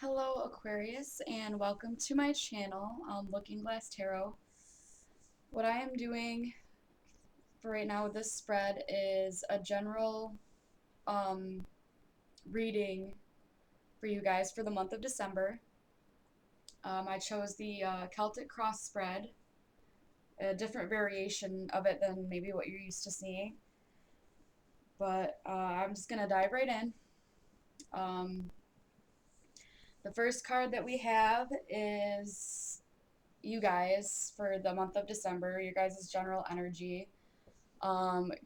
Hello Aquarius and welcome to my channel, Looking Glass Tarot. What I am doing for right now with this spread is a general um, reading for you guys for the month of December. I chose the Celtic cross spread, a different variation of it than maybe what you're used to seeing. But I'm just going to dive right in. Um, the first card that we have is you guys for the month of December, your guys' general energy.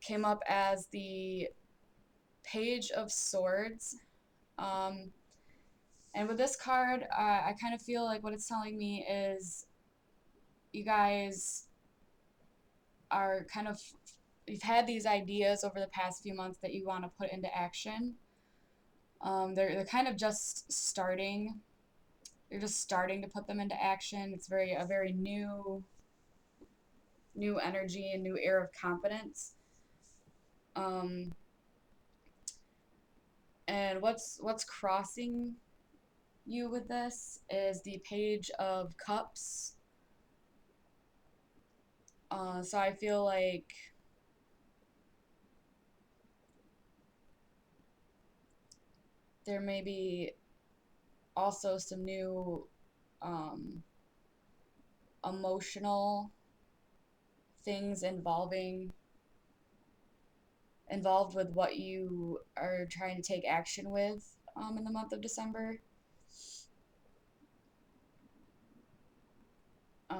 Came up as the Page of Swords. Um, and with this card, I kind of feel like what it's telling me is you guys are kind of, you've had these ideas over the past few months that you want to put into action. They're kind of just starting. You're just starting to put them into action. It's a very new energy and new air of confidence. Um, and what's crossing you with this is the Page of Cups. So I feel like there may be also some new um, emotional things involved with what you are trying to take action with in the month of December.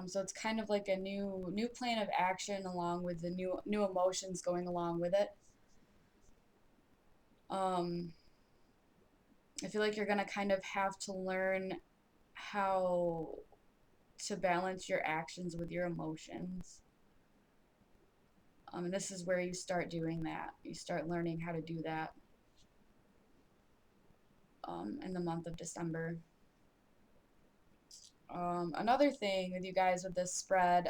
So it's kind of like a new plan of action along with the new emotions going along with it. Um, I feel like you're gonna kind of have to learn how to balance your actions with your emotions. And this is where you start doing that. You start learning how to do that in the month of December. Another thing with you guys with this spread,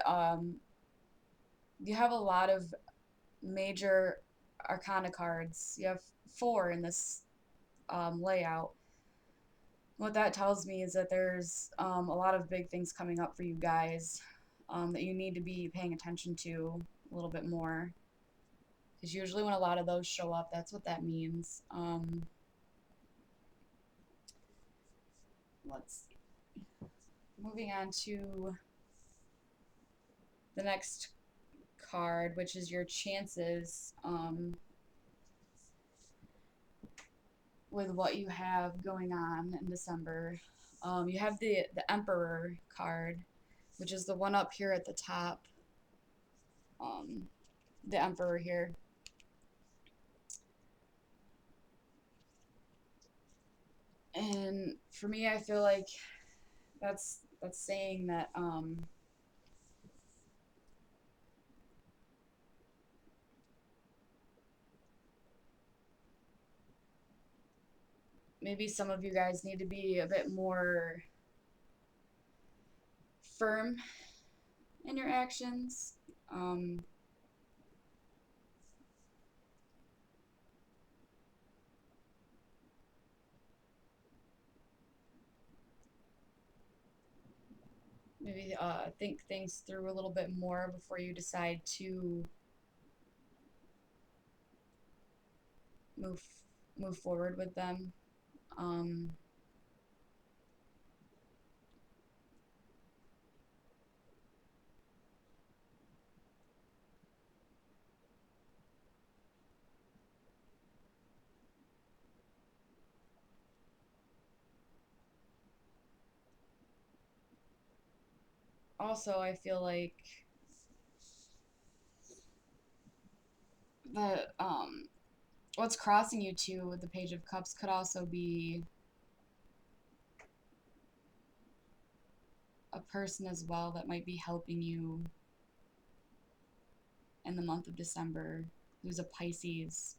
you have a lot of major arcana cards. You have four in this layout. What that tells me is that there's a lot of big things coming up for you guys that you need to be paying attention to a little bit more. Because usually when a lot of those show up, that's what that means. Let's see. Moving on to the next card, which is your chances with what you have going on in December. You have the Emperor card, which is the one up here at the top. The Emperor here. And for me, I feel like that's saying that maybe some of you guys need to be a bit more firm in your actions. Maybe think things through a little bit more before you decide to move move forward with them. Um, Also, I feel like the what's crossing you too with the Page of Cups could also be a person as well that might be helping you in the month of December. Who's a Pisces.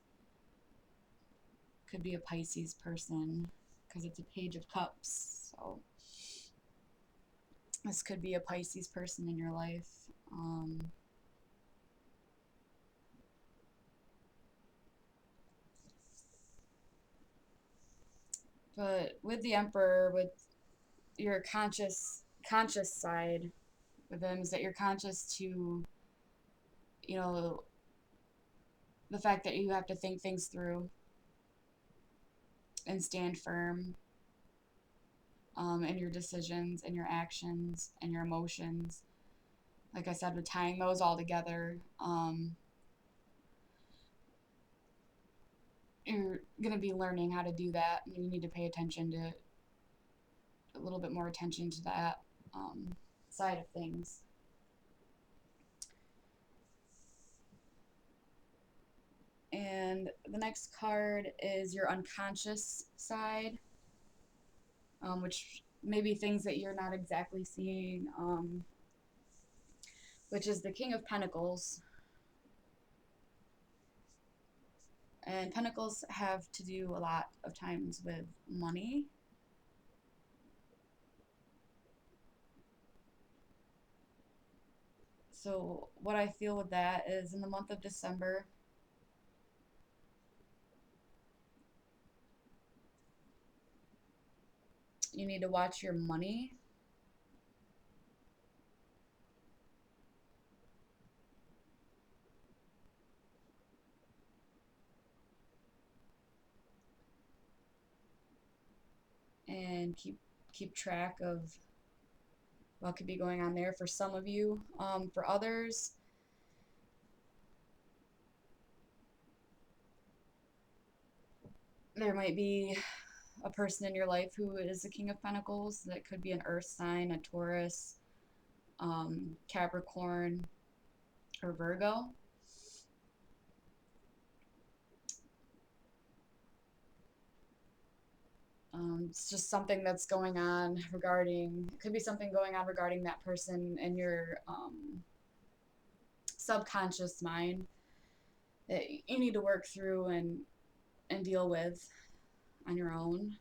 Could be a Pisces person because it's a Page of Cups. So this could be a Pisces person in your life. But with the Emperor, with your conscious side with them, is that you're conscious to, you know, the fact that you have to think things through and stand firm in your decisions and your actions and your emotions. Like I said, with tying those all together, you're going to be learning how to do that. And you need to pay attention to a little bit more attention to that side of things. And the next card is your unconscious side, which may be things that you're not exactly seeing, which is the King of Pentacles. And Pentacles have to do a lot of times with money. So what I feel with that is in the month of December, you need to watch your money. And keep track of what could be going on there for some of you. For others, there might be a person in your life who is the King of Pentacles. That could be an earth sign, a Taurus, Capricorn, or Virgo. It's just something that's going on regarding, it could be something going on regarding that person in your subconscious mind that you need to work through and deal with on your own.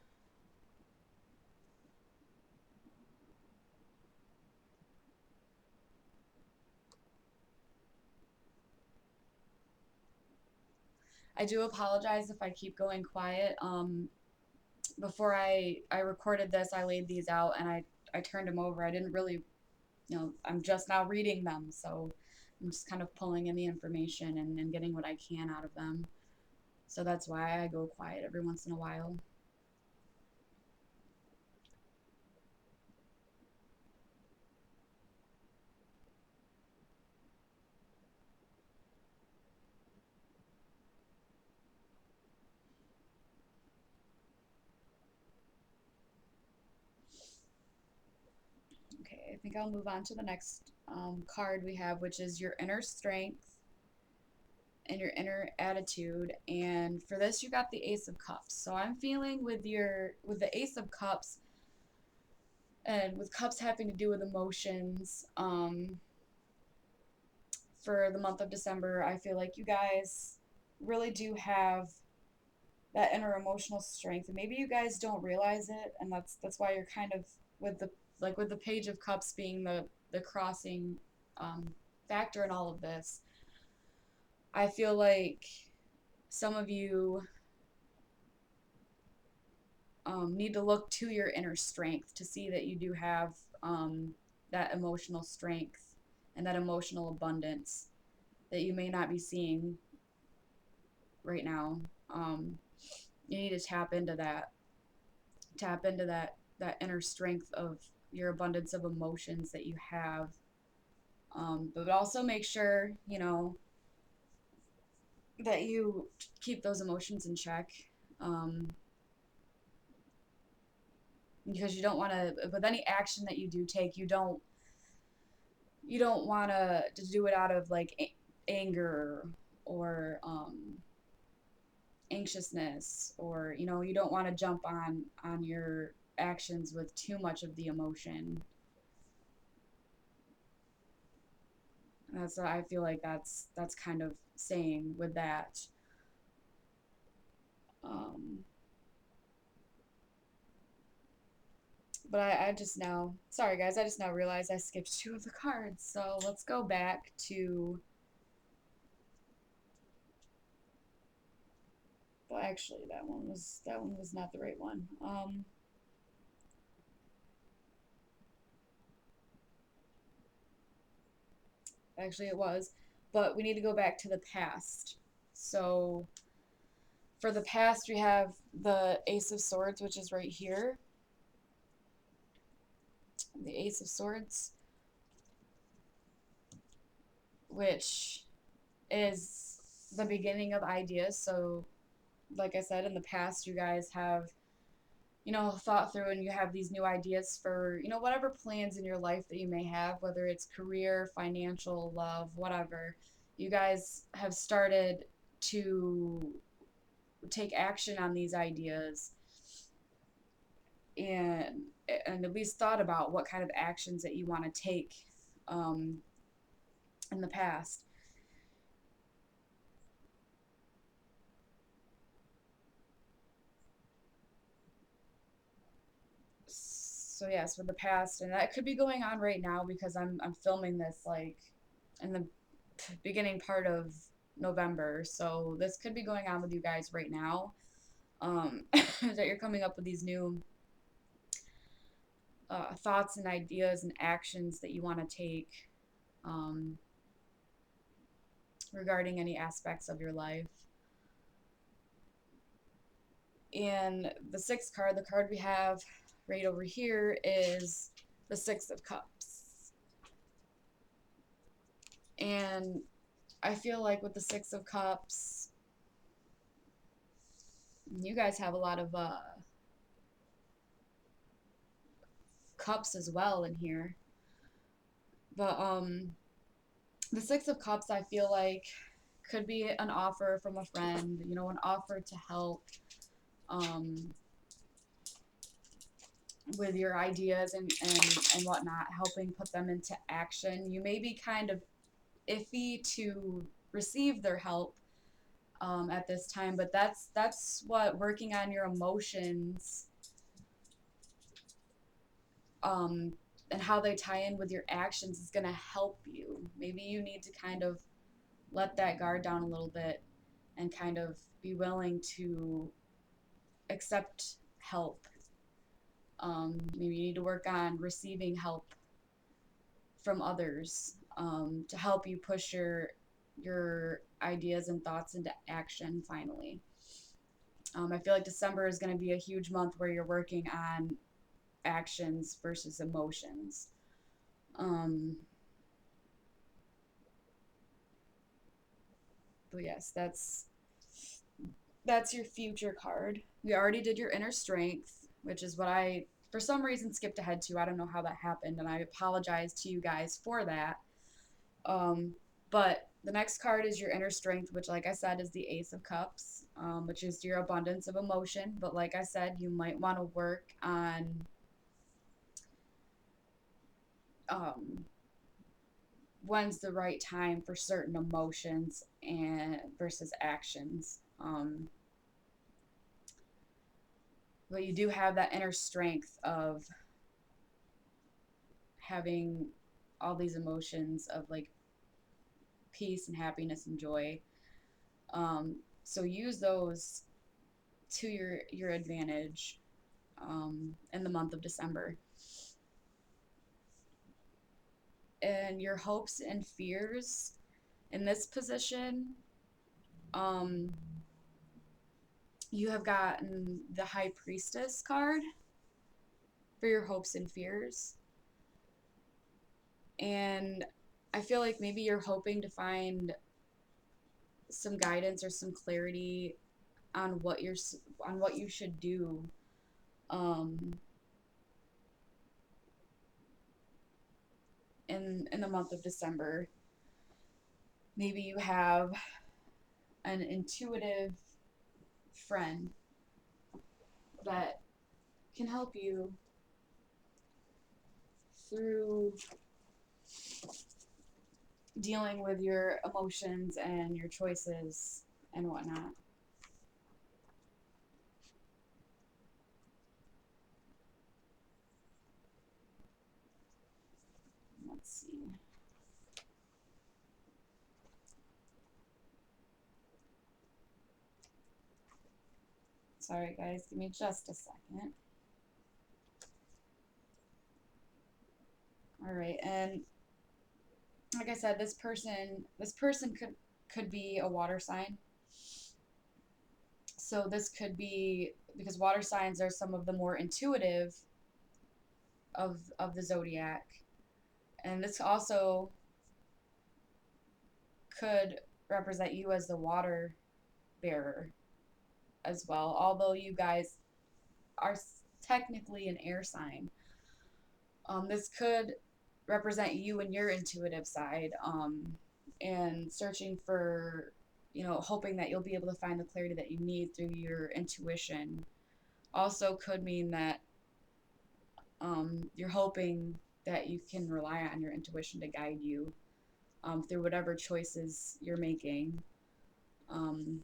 I do apologize if I keep going quiet. Before I recorded this, I laid these out and I turned them over. I didn't really, I'm just now reading them, so I'm just kind of pulling in the information and getting what I can out of them. So that's why I go quiet every once in a while. Okay, I think I'll move on to the next card we have, which is your inner strength and your inner attitude. And for this, you got the Ace of Cups. So I'm feeling with the Ace of Cups, and with cups having to do with emotions, for the month of December, I feel like you guys really do have that inner emotional strength, and maybe you guys don't realize it, and that's why you're kind of with the Page of Cups being the crossing factor in all of this. I feel like some of you need to look to your inner strength to see that you do have that emotional strength and that emotional abundance that you may not be seeing right now. You need to tap into that inner strength of your abundance of emotions that you have. But also make sure, that you keep those emotions in check. Because you don't want to, with any action that you do take, you don't want to do it out of like anger or anxiousness, or you don't want to jump on your actions with too much of the emotion. That's what I feel like that's kind of saying with that. But I just now, sorry guys, I just now realized I skipped two of the cards. So let's go back to Well, actually, that one was not the right one. Actually, it was, but we need to go back to the past. So for the past, we have the Ace of Swords, which is right here. The Ace of Swords, which is the beginning of ideas. So, like I said, in the past, you guys have, thought through and you have these new ideas for, whatever plans in your life that you may have, whether it's career, financial, love, whatever. You guys have started to take action on these ideas and and at least thought about what kind of actions that you want to take um, in the past. So yes, for the past, and that could be going on right now because I'm filming this like in the beginning part of November. So this could be going on with you guys right now. That you're coming up with these new thoughts and ideas and actions that you want to take um, regarding any aspects of your life. And the sixth card, the card we have right over here, is the Six of Cups. And I feel like with the Six of Cups, you guys have a lot of cups as well in here. But the Six of Cups, I feel like, could be an offer from a friend, an offer to help um, with your ideas and whatnot, helping put them into action. You may be kind of iffy to receive their help at this time, but that's what working on your emotions um, and how they tie in with your actions is going to help you. Maybe you need to kind of let that guard down a little bit and kind of be willing to accept help. Maybe you need to work on receiving help from others to help you push your ideas and thoughts into action finally. I feel like December is going to be a huge month where you're working on actions versus emotions. Um, but yes, that's your future card. We already did your inner strength, which is what I for some reason skipped ahead to. I don't know how that happened, and I apologize to you guys for that. Um, but the next card is your inner strength, which, like I said, is the Ace of Cups, which is your abundance of emotion. But like I said, you might want to work on um, when's the right time for certain emotions and versus actions. But you do have that inner strength of having all these emotions of like peace and happiness and joy. So use those to your advantage in the month of December. And your hopes and fears in this position, um, you have gotten the High Priestess card for your hopes and fears. And I feel like maybe you're hoping to find some guidance or some clarity on what you should do um, in the month of December. Maybe you have an intuitive friend that can help you through dealing with your emotions and your choices and whatnot. Let's see. Sorry, guys, give me just a second. All right, and like I said, this person could be a water sign. So this could be because water signs are some of the more intuitive of the zodiac, and this also could represent you as the water bearer as well. Although you guys are technically an air sign, this could represent you and your intuitive side, and searching for, hoping that you'll be able to find the clarity that you need through your intuition. Also, could mean that you're hoping that you can rely on your intuition to guide you through whatever choices you're making. Um,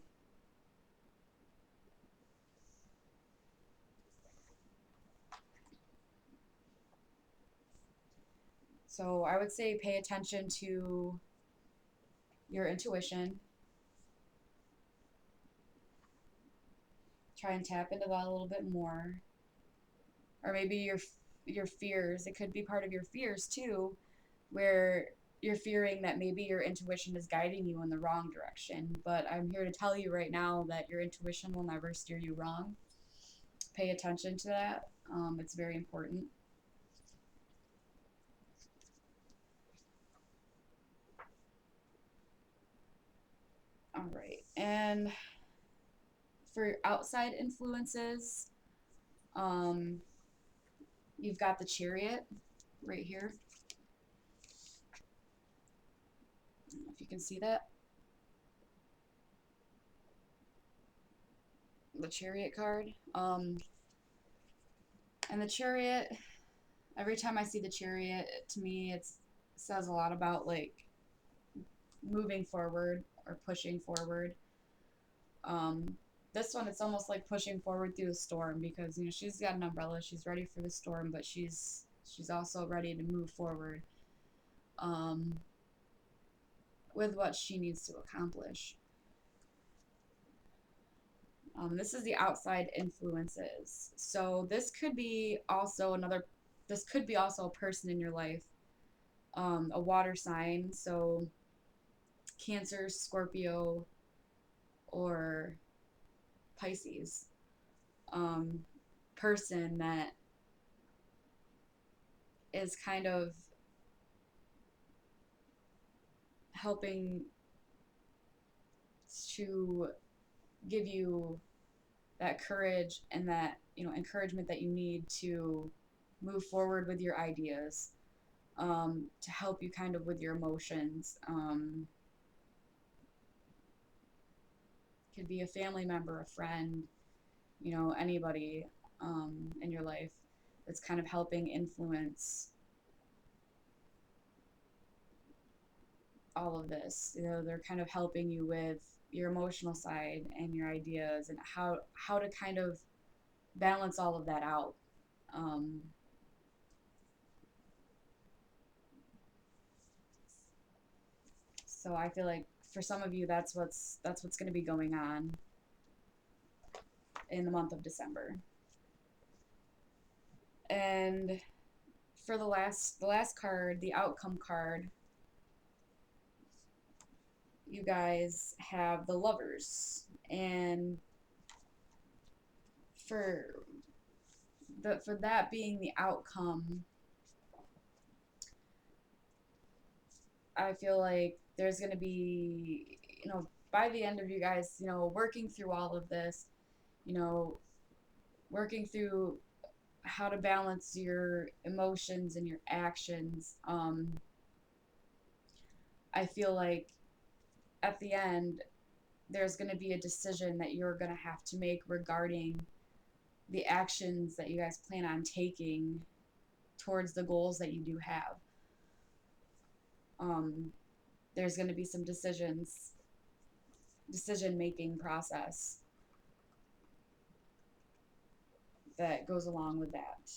so I would say pay attention to your intuition. Try and tap into that a little bit more, or maybe your fears. It could be part of your fears too, where you're fearing that maybe your intuition is guiding you in the wrong direction. But I'm here to tell you right now that your intuition will never steer you wrong. Pay attention to that. It's very important. All right. And for outside influences, um, you've got the chariot right here. I don't know if you can see that. The chariot card. And the chariot, every time I see the chariot, to me, it says a lot about like moving forward or pushing forward. Um, this one, it's almost like pushing forward through the storm because she's got an umbrella, she's ready for the storm, but she's also ready to move forward um, with what she needs to accomplish. This is the outside influences. So this could be also a person in your life, a water sign. So Cancer, Scorpio, or Pisces. Um, person that is kind of helping to give you that courage and that encouragement that you need to move forward with your ideas, to help you kind of with your emotions. Could be a family member, a friend, anybody in your life that's kind of helping influence all of this. They're kind of helping you with your emotional side and your ideas and how to kind of balance all of that out. Um, so I feel like for some of you, that's what's going to be going on in the month of December. And for the last card, the outcome card, you guys have the Lovers, and for for that being the outcome, I feel like there's going to be, by the end of you guys, working through all of this, you know, working through how to balance your emotions and your actions. I feel like at the end, there's going to be a decision that you're going to have to make regarding the actions that you guys plan on taking towards the goals that you do have. Um, there's going to be some decision making process that goes along with that.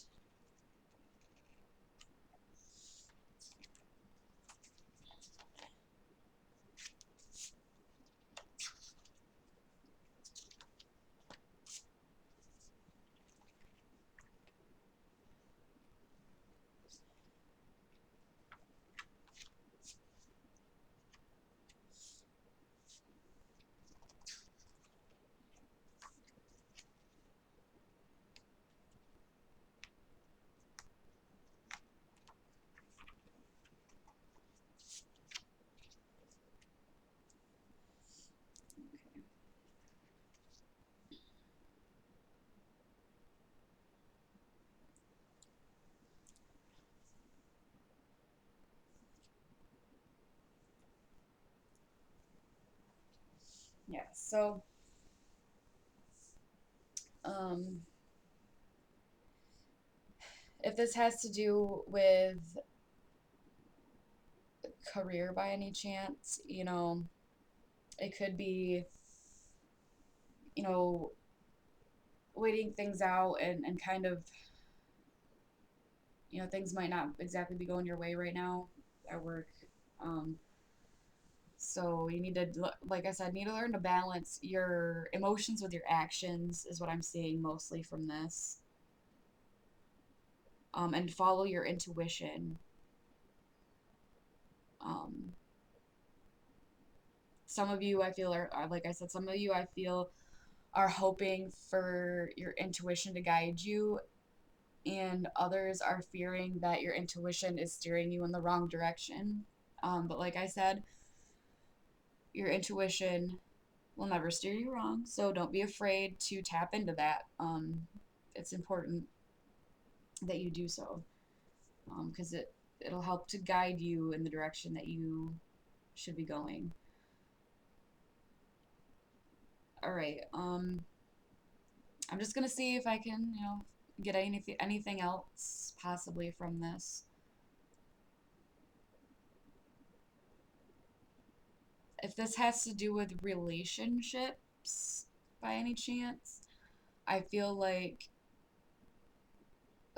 Yeah, so um, if this has to do with career by any chance, it could be, you know, waiting things out and kind of, things might not exactly be going your way right now at work. Um, so you need to, like I said, need to learn to balance your emotions with your actions, is what I'm seeing mostly from this. And follow your intuition. Um, some of you, I feel, like I said, some of you, I feel, are hoping for your intuition to guide you, and others are fearing that your intuition is steering you in the wrong direction. But like I said, your intuition will never steer you wrong, so don't be afraid to tap into that. It's important that you do so, because it'll help to guide you in the direction that you should be going. All right. I'm just gonna see if I can, get anything else possibly from this. If this has to do with relationships by any chance, I feel like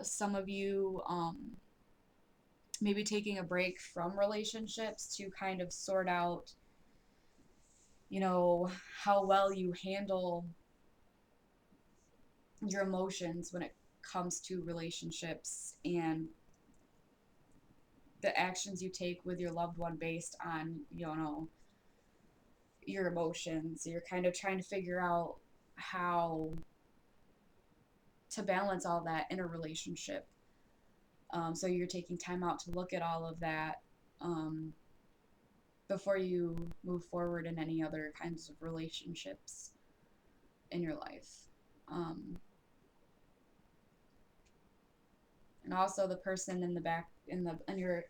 some of you maybe taking a break from relationships to kind of sort out, you know, how well you handle your emotions when it comes to relationships, and the actions you take with your loved one based on, your emotions. You're kind of trying to figure out how to balance all that in a relationship. So you're taking time out to look at all of that, um, before you move forward in any other kinds of relationships in your life. Um, and also the person in the back in your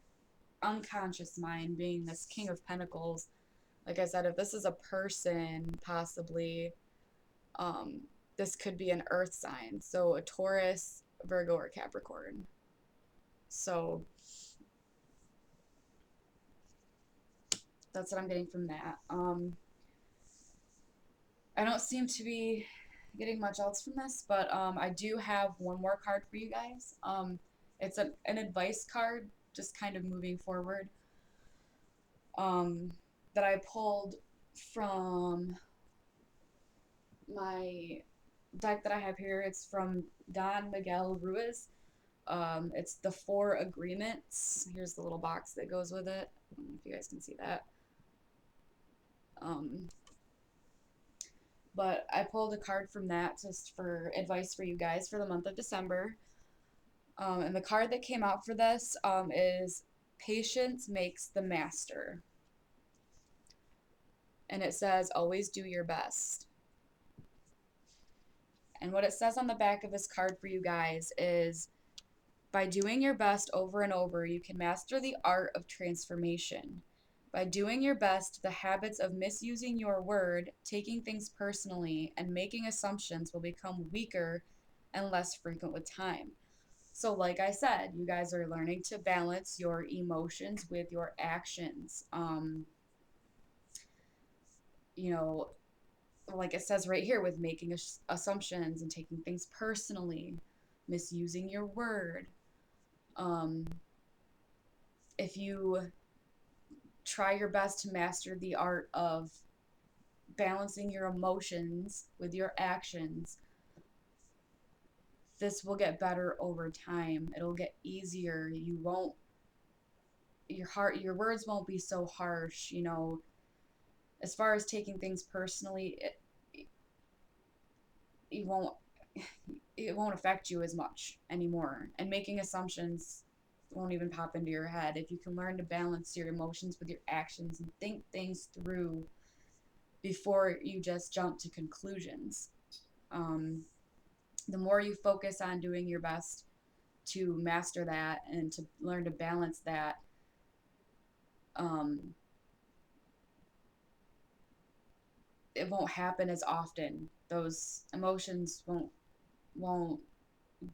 unconscious mind being this King of Pentacles. Like I said, if this is a person, possibly, um, this could be an earth sign. So a Taurus, Virgo, or Capricorn. So that's what I'm getting from that. I don't seem to be getting much else from this, but I do have one more card for you guys. It's an advice card, just kind of moving forward, um, that I pulled from my deck that I have here. It's from Don Miguel Ruiz. It's the Four Agreements. Here's the little box that goes with it. I don't know if you guys can see that. Um, but I pulled a card from that just for advice for you guys for the month of December. And the card that came out for this is Patience Makes the Master. And it says, always do your best. And what it says on the back of this card for you guys is, by doing your best over and over, you can master the art of transformation. By doing your best, the habits of misusing your word, taking things personally, and making assumptions will become weaker and less frequent with time. So, like I said, you guys are learning to balance your emotions with your actions. You know, like it says right here, with making assumptions and taking things personally, misusing your word. Um, if you try your best to master the art of balancing your emotions with your actions, this will get better over time. It'll get easier. You won't, your words won't be so harsh, as far as taking things personally, it won't it won't affect you as much anymore, and making assumptions won't even pop into your head if you can learn to balance your emotions with your actions and think things through before you just jump to conclusions. um, the more you focus on doing your best to master that and to learn to balance that, um, it won't happen as often. Those emotions won't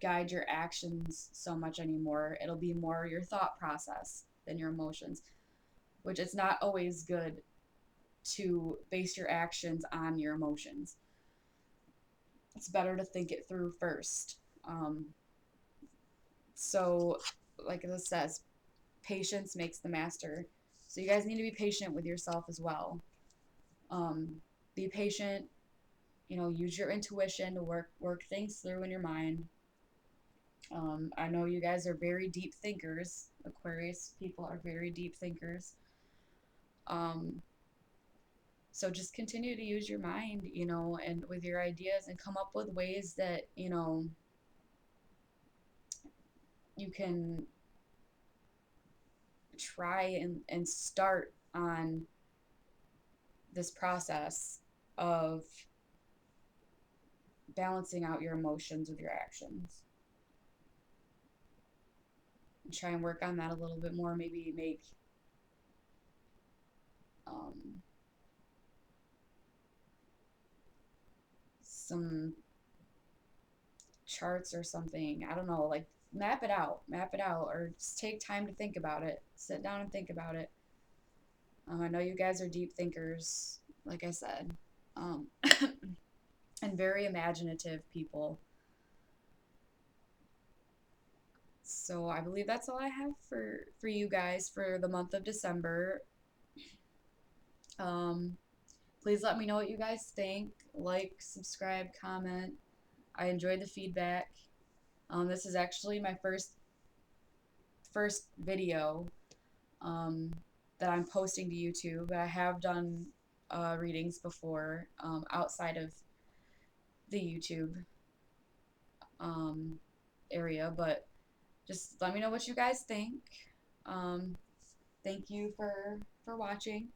guide your actions so much anymore. It'll be more your thought process than your emotions, which it's not always good to base your actions on your emotions. It's better to think it through first. So, like it says, patience makes the master. So you guys need to be patient with yourself as well. Be patient. Use your intuition to work things through in your mind. I know you guys are very deep thinkers. Aquarius people are very deep thinkers. Um, so just continue to use your mind, and with your ideas and come up with ways that, you can try and start on this process of balancing out your emotions with your actions. And try and work on that a little bit more. Maybe make um, some charts or something. I don't know, like map it out, or just take time to think about it. Sit down and think about it. I know you guys are deep thinkers, like I said, um, and very imaginative people. So I believe that's all I have for you guys for the month of December. Um, please let me know what you guys think. Like, subscribe, comment. I enjoyed the feedback. This is actually my first video um, that I'm posting to YouTube. I have done readings before outside of the YouTube um, area, but just let me know what you guys think. Um, thank you for watching,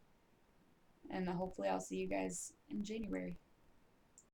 and hopefully I'll see you guys in January.